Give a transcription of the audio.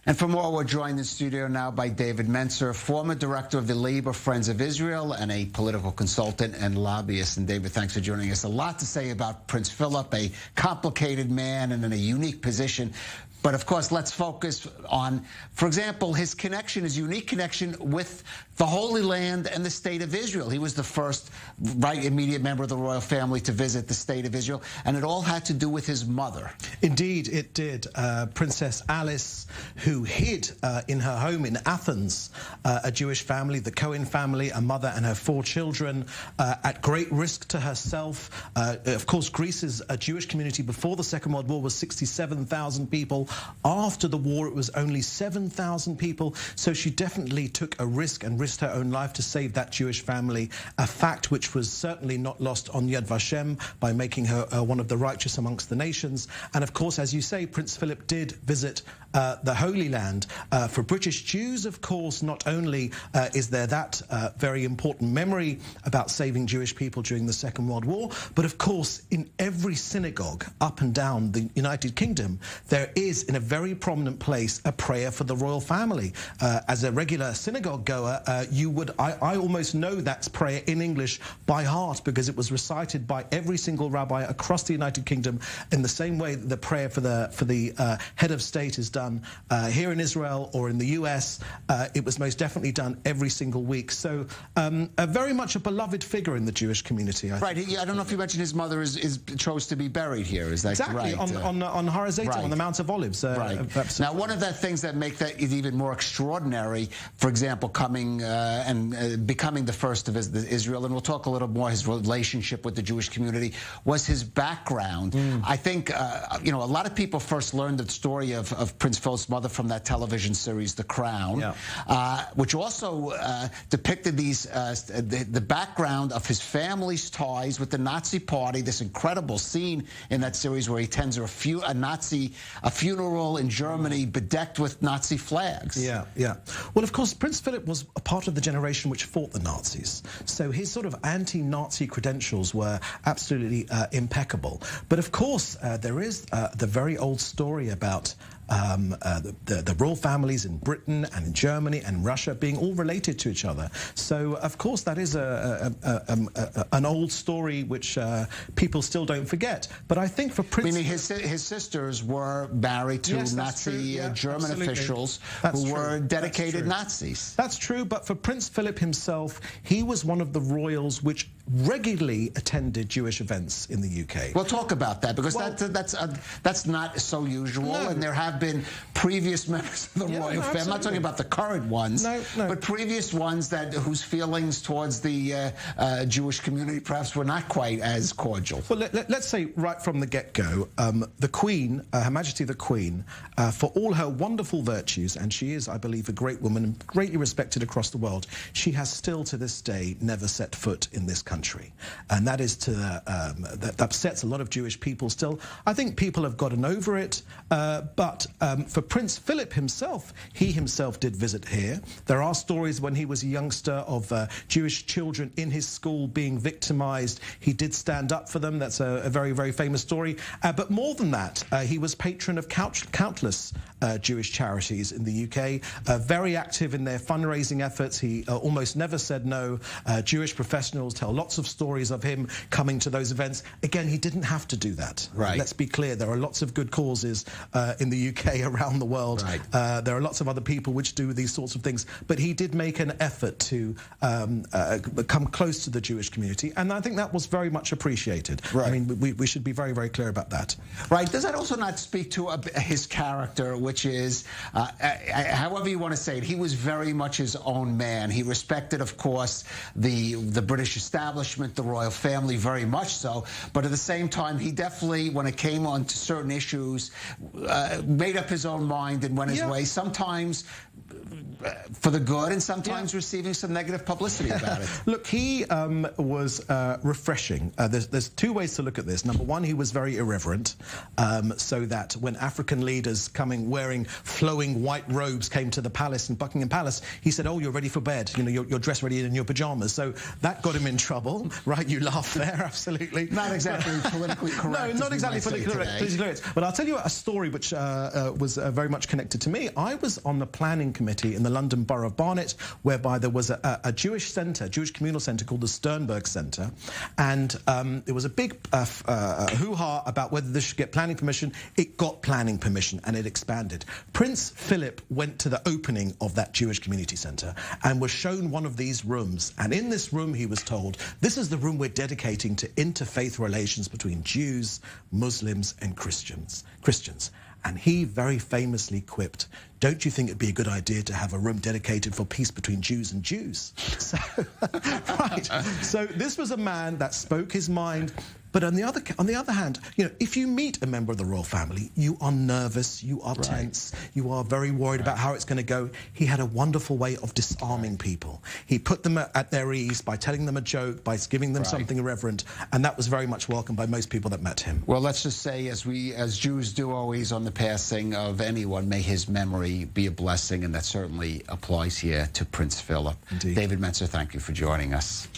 And for more, we're joined in the studio now by David Mencer, former director of the Labor Friends of Israel and a political consultant and lobbyist. And David, thanks for joining us. A lot to say about Prince Philip, a complicated man and in a unique position. But of course, let's focus on, for example, his connection, his unique connection with the Holy Land and the State of Israel. He was the first immediate member of the royal family to visit the State of Israel, and it all had to do with his mother. Indeed, it did. Princess Alice, who hid in her home in Athens, a Jewish family, the Cohen family, a mother and her 4 children, at great risk to herself. Of course, Greece's Jewish community before the Second World War was 67,000 people. After the war, it was only 7,000 people. So she definitely took a risk and risked her own life to save that Jewish family, a fact which was certainly not lost on Yad Vashem by making her one of the righteous amongst the nations. And of course, as you say, Prince Philip did visit the Holy Land. For British Jews, of course, not only is there that very important memory about saving Jewish people during the Second World War, but of course, in every synagogue up and down the United Kingdom, there is in a very prominent place a prayer for the royal family. As a regular synagogue goer, I almost know that prayer in English by heart because it was recited by every single rabbi across the United Kingdom in the same way that the prayer for the head of state is done here in Israel or in the US. It was most definitely done every single week. So very much a beloved figure in the Jewish community. I don't know if you mentioned his mother chose to be buried here. Is that exactly right? on Har HaZeiton, on the Mount of Olives. Now, one of the things that make that even more extraordinary, for example, coming and becoming the first of Israel, and we'll talk a little more his relationship with the Jewish community, was his background. I think a lot of people first learned the story of Prince Philip's mother from that television series, The Crown, which also depicted the background of his family's ties with the Nazi Party. This incredible scene in that series where he attends a funeral in Germany bedecked with Nazi flags. Well, of course, Prince Philip was a part of the generation which fought the Nazis. So his sort of anti-Nazi credentials were absolutely impeccable. But of course, there is the very old story about the royal families in Britain and in Germany and Russia being all related to each other. So, of course, that is an old story which people still don't forget. But I think for Prince... Meaning his sisters were married to Nazi German officials who were dedicated Nazis. That's true, but for Prince Philip himself, he was one of the royals which regularly attended Jewish events in the UK. Well, talk about that, because that's not so usual, and there have been previous members of the royal family. I'm not talking about the current ones, but previous ones whose feelings towards the Jewish community perhaps were not quite as cordial. Well, let's say right from the get-go, the Queen, Her Majesty the Queen, for all her wonderful virtues, and she is, I believe, a great woman and greatly respected across the world, she has still to this day never set foot in this country. And that is that upsets a lot of Jewish people still. I think people have gotten over it, but for Prince Philip himself, he himself did visit here. There are stories when he was a youngster of Jewish children in his school being victimized. He did stand up for them. That's a very, very famous story. But more than that, he was patron of countless Jewish charities in the UK, very active in their fundraising efforts. He almost never said no. Jewish professionals tell lots of stories of him coming to those events. Again, he didn't have to do that. Let's be clear. There are lots of good causes in the UK, around the world. There are lots of other people which do these sorts of things. But he did make an effort to come close to the Jewish community. And I think that was very much appreciated. I mean, we should be very, very clear about that. Does that also not speak to his character, which is, however you want to say it, he was very much his own man. He respected, of course, the British establishment, the royal family, very much so. But at the same time, he definitely, when it came on to certain issues, made up his own mind and went his way. Sometimes for the good and sometimes receiving some negative publicity about it. Look, he was refreshing. There's two ways to look at this. Number one, he was very irreverent, so that when African leaders coming wearing flowing white robes came to the palace in Buckingham Palace, he said, "Oh, you're ready for bed. You know, you're dressed ready in your pajamas." So that got him in trouble, right? You laugh there, absolutely. Not exactly politically correct. No, not exactly politically correct. But I'll tell you a story which was very much connected to me. I was on the planning committee in the London Borough of Barnet, whereby there was a Jewish centre, Jewish communal centre called the Sternberg Centre, and there was a big hoo-ha about whether this should get planning permission. It got planning permission and it expanded. Prince Philip went to the opening of that Jewish community centre and was shown one of these rooms, and in this room he was told, "This is the room we're dedicating to interfaith relations between Jews, Muslims and Christians." And he very famously quipped, "Don't you think it'd be a good idea to have a room dedicated for peace between Jews and Jews?" So, right. So this was a man that spoke his mind. But on the other hand, you know, if you meet a member of the royal family, you are nervous, you are tense, you are very worried about how it's going to go. He had a wonderful way of disarming people. He put them at their ease by telling them a joke, by giving them something irreverent, and that was very much welcomed by most people that met him. Well, let's just say, as Jews do always on the passing of anyone, may his memory be a blessing, and that certainly applies here to Prince Philip. Indeed. David Mentzer, thank you for joining us.